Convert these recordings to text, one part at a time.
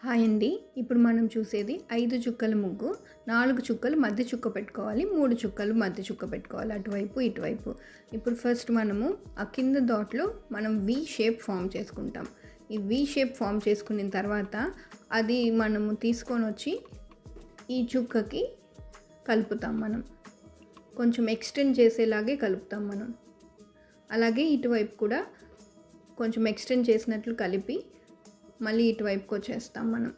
Hi అండి. ఇప్పుడు మనం చూసేది 5 చుక్కల ముగ్గు. 4 చుక్కలు మధ్య చుక్క పెట్టుకోవాలి. 3 చుక్కలు మధ్య చుక్క పెట్టుకోవాలి. అటువైపు, ఇటువైపు. ఇప్పుడు ఫస్ట్ మనము ఆ కింద డాట్‌లో మనం వి షేప్ ఫామ్ చేసుకుంటాం. ఈ వి షేప్ ఫామ్ చేసుకున్న తర్వాత అది మనము తీసుకొనొచ్చి ఈ చుక్కకి కలుపుతాం మనం. కొంచెం ఎక్స్టెండ్ చేసేలాగే కలుపుతాం మనం. అలాగే ఇటువైపు కూడా కొంచెం ఎక్స్టెండ్ చేసినట్లు కలిపి మళ్ళీ ఇటువైపుకి వచ్చేస్తాం మనం.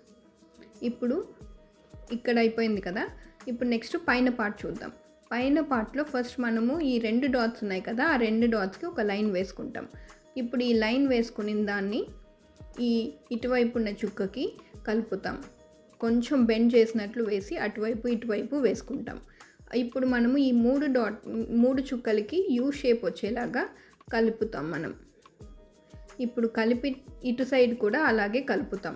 ఇప్పుడు ఇక్కడ అయిపోయింది కదా. ఇప్పుడు నెక్స్ట్ పైన పార్ట్ చూద్దాం. పైన పార్ట్లో ఫస్ట్ మనము ఈ 2 డాట్స్ ఉన్నాయి కదా, ఆ 2 డాట్స్కి ఒక లైన్ వేసుకుంటాం. ఇప్పుడు ఈ లైన్ వేసుకున్న దాన్ని ఈ ఇటువైపు ఉన్న చుక్కకి కలుపుతాం. కొంచెం బెండ్ చేసినట్లు వేసి అటువైపు ఇటువైపు వేసుకుంటాం. ఇప్పుడు మనము ఈ 3 చుక్కలకి యూ షేప్ వచ్చేలాగా కలుపుతాం మనం. ఇప్పుడు కలిపి ఇటు సైడ్ కూడా అలాగే కలుపుతాం.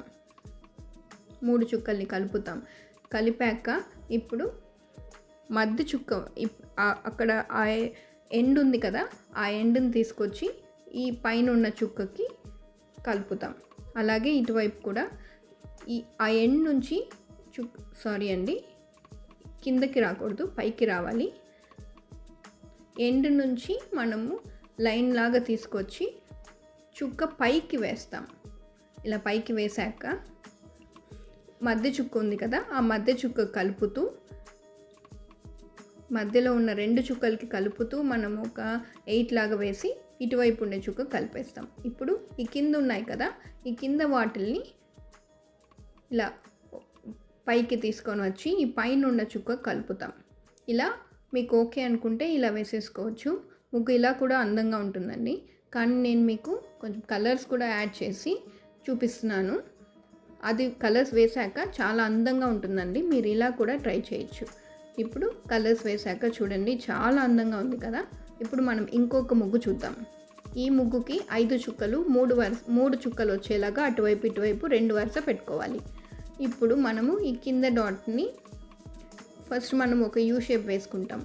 3 చుక్కల్ని కలుపుతాం. కలిపాక ఇప్పుడు మధ్య చుక్క అక్కడ ఆ ఎండ్ ఉంది కదా, ఆ ఎండ్ని తీసుకొచ్చి ఈ పైన ఉన్న చుక్కకి కలుపుతాం. అలాగే ఇటువైపు కూడా ఆ ఎండ్ నుంచి కిందకి రాకూడదు, పైకి రావాలి. ఎండ్ నుంచి మనము లైన్ లాగా తీసుకొచ్చి చుక్క పైకి వేస్తాం. ఇలా పైకి వేసాక మధ్య చుక్క ఉంది కదా, ఆ మధ్య చుక్క కలుపుతూ మధ్యలో ఉన్న 2 చుక్కలకి కలుపుతూ మనం ఒక 8 లాగా వేసి ఇటువైపు ఉండే చుక్క కలిపేస్తాం. ఇప్పుడు ఈ కింద ఉన్నాయి కదా, ఈ కింద వాటిల్ని ఇలా పైకి తీసుకొని వచ్చి ఈ పైన ఉన్న చుక్క కలుపుతాం. ఇలా మీకు ఓకే అనుకుంటే ఇలా వేసేసుకోవచ్చు. ముగ్గు ఇలా కూడా అందంగా ఉంటుందండి. కానీ నేను మీకు కొంచెం కలర్స్ కూడా యాడ్ చేసి చూపిస్తున్నాను. అది కలర్స్ వేసాక చాలా అందంగా ఉంటుందండి. మీరు ఇలా కూడా ట్రై చేయొచ్చు. ఇప్పుడు కలర్స్ వేసాక చూడండి, చాలా అందంగా ఉంది కదా. ఇప్పుడు మనం ఇంకొక ముగ్గు చూద్దాం. ఈ ముగ్గుకి 5 చుక్కలు 3 చుక్కలు వచ్చేలాగా అటువైపు ఇటువైపు 2 వరుస పెట్టుకోవాలి. ఇప్పుడు మనము ఈ కింద డాట్ని ఫస్ట్ మనం ఒక యూ షేప్ వేసుకుంటాం.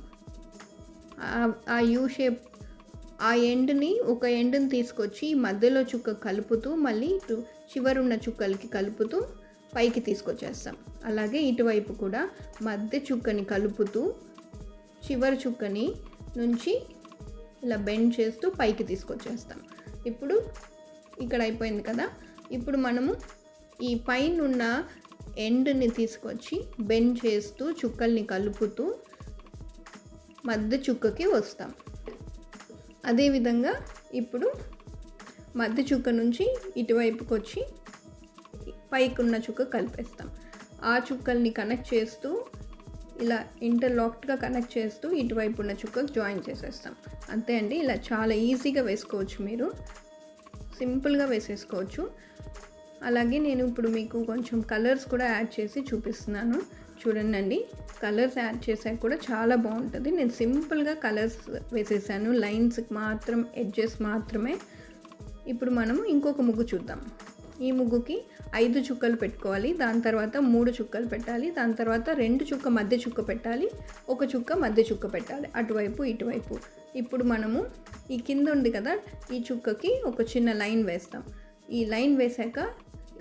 ఆ యూ షేప్ ఆ ఎండ్ని ఒక ఎండ్ని తీసుకొచ్చి మధ్యలో చుక్క కలుపుతూ మళ్ళీ చివరున్న చుక్కలకి కలుపుతూ పైకి తీసుకొచ్చేస్తాం. అలాగే ఇటువైపు కూడా మధ్య చుక్కని కలుపుతూ చివరి చుక్కని నుంచి ఇలా బెండ్ చేస్తూ పైకి తీసుకొచ్చేస్తాం. ఇప్పుడు ఇక్కడ అయిపోయింది కదా. ఇప్పుడు మనము ఈ పైన ఉన్న ఎండ్ని తీసుకొచ్చి బెండ్ చేస్తూ చుక్కల్ని కలుపుతూ మధ్య చుక్కకి వస్తాం. అదేవిధంగా ఇప్పుడు మధ్య చుక్క నుంచి ఇటువైపుకి వచ్చి పైకి ఉన్న చుక్క కలిపేస్తాం. ఆ చుక్కల్ని కనెక్ట్ చేస్తూ ఇలా ఇంటర్లాక్డ్గా కనెక్ట్ చేస్తూ ఇటువైపు ఉన్న చుక్కకు జాయిన్ చేసేస్తాం. అంతే అండి. ఇలా చాలా ఈజీగా వేసుకోవచ్చు, మీరు సింపుల్గా వేసేసుకోవచ్చు. అలాగే నేను ఇప్పుడు మీకు కొంచెం కలర్స్ కూడా యాడ్ చేసి చూపిస్తున్నాను. చూడండి, కలర్స్ యాడ్ చేసాక కూడా చాలా బాగుంటుంది. నేను సింపుల్గా కలర్స్ వేసేసాను, లైన్స్కి మాత్రం, ఎడ్జెస్ మాత్రమే. ఇప్పుడు మనము ఇంకొక ముగ్గు చూద్దాం. ఈ ముగ్గుకి 5 చుక్కలు పెట్టుకోవాలి. దాని తర్వాత 3 చుక్కలు పెట్టాలి. దాని తర్వాత 2 చుక్క మధ్య చుక్క పెట్టాలి, 1 చుక్క మధ్య చుక్క పెట్టాలి, అటువైపు ఇటువైపు. ఇప్పుడు మనము ఈ కింద ఉంది కదా, ఈ చుక్కకి ఒక చిన్న లైన్ వేస్తాం. ఈ లైన్ వేసాక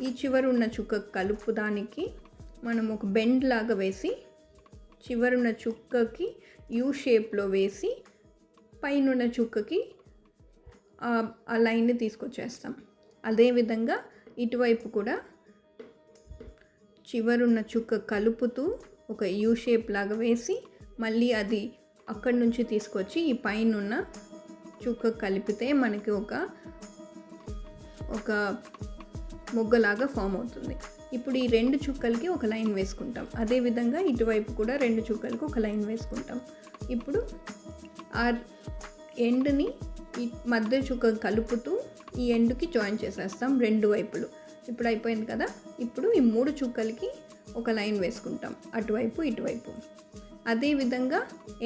ఈ చివరి ఉన్న చుక్క కలుపుదానికి మనం ఒక బెండ్ లాగా వేసి చివరున్న చుక్కకి యూ షేప్లో వేసి పైన చుక్కకి ఆ లైన్ని తీసుకొచ్చేస్తాం. అదేవిధంగా ఇటువైపు కూడా చివరున్న చుక్క కలుపుతూ ఒక యూ షేప్ లాగా వేసి మళ్ళీ అది అక్కడి నుంచి తీసుకొచ్చి ఈ పైన ఉన్న చుక్క కలిపితే మనకి ఒక ముగ్గలాగా ఫామ్ అవుతుంది. ఇప్పుడు ఈ 2 చుక్కలకి ఒక లైన్ వేసుకుంటాం. అదేవిధంగా ఇటువైపు కూడా 2 చుక్కలకి ఒక లైన్ వేసుకుంటాం. ఇప్పుడు ఆ ఎండ్ని ఈ మధ్య చుక్క కలుపుతూ ఈ ఎండ్కి జాయిన్ చేసేస్తాం 2 వైపులు. ఇప్పుడు అయిపోయింది కదా. ఇప్పుడు ఈ 3 చుక్కలకి ఒక లైన్ వేసుకుంటాం అటువైపు ఇటువైపు. అదేవిధంగా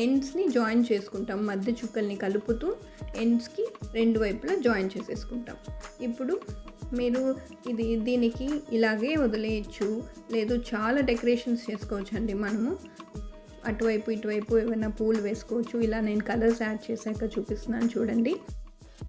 ఎండ్స్ని జాయిన్ చేసుకుంటాం. మధ్య చుక్కల్ని కలుపుతూ ఎండ్స్కి 2 వైపులా జాయిన్ చేసేసుకుంటాం. ఇప్పుడు మీరు దీనికి ఇలాగే వదిలేయచ్చు, లేదు చాలా డెకరేషన్స్ చేసుకోవచ్చు అండి. మనము అటువైపు ఇటువైపు ఏమైనా పూలు వేసుకోవచ్చు. ఇలా నేను కలర్స్ యాడ్ చేశాక చూపిస్తున్నాను చూడండి.